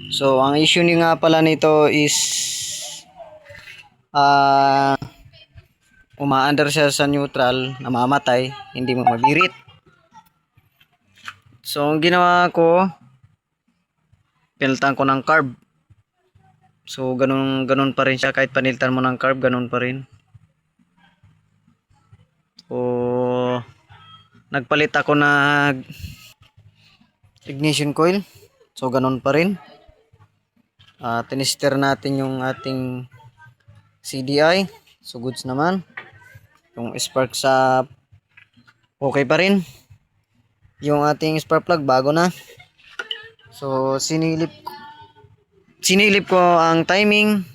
So ang issue niyo nga pala nito is umaandar siya sa neutral, namamatay, hindi mo mabirit. So ang ginawa ko, pinalitan ko ng carb. So ganun pa rin siya, kahit panilitan mo ng carb, ganun pa rin. So nagpalit ako ng ignition coil. So ganun pa rin. Tinister natin yung ating CDI. So goods naman. Yung spark sa okay pa rin. Yung ating spark plug bago na. So sinilip ko ang timing.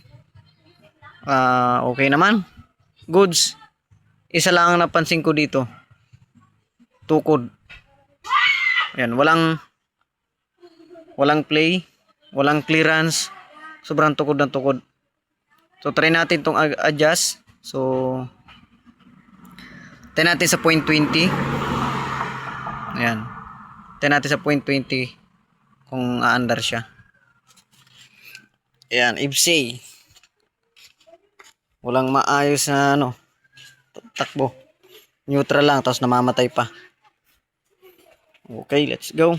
Okay naman. Goods. Isa lang ang napansin ko dito. Tukod. Ayan, walang play, walang clearance. Sobrang tukod ng tukod. So try natin tong adjust. So try natin sa 0.20. Ayan. Try natin sa 0.20 kung aandar siya. Ayan, IBSA. Walang maayos na takbo. Neutral lang, tapos namamatay pa. Okay, let's go.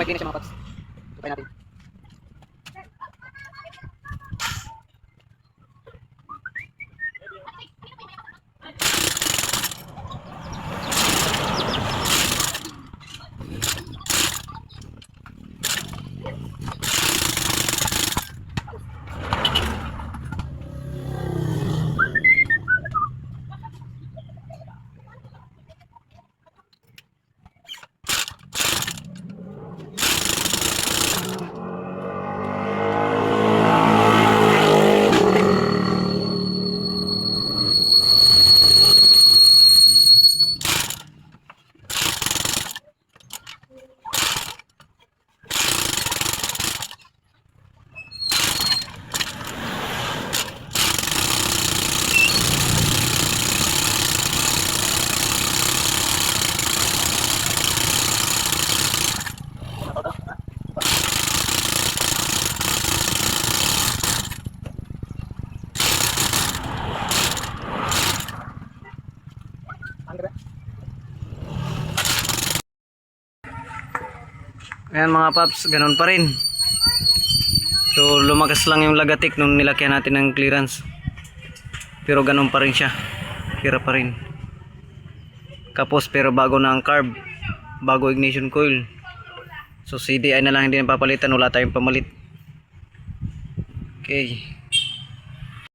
May finish mga paps. Try natin. Ayan mga paps, ganun pa rin. So lumakas lang yung lagatik nung nilakyan natin ng clearance. Pero ganun pa rin siya. Hira pa rin. Kapos pero bago na ang carb. Bago ignition coil. So CDI na lang hindi na papalitan, wala tayong pamalit. Okay.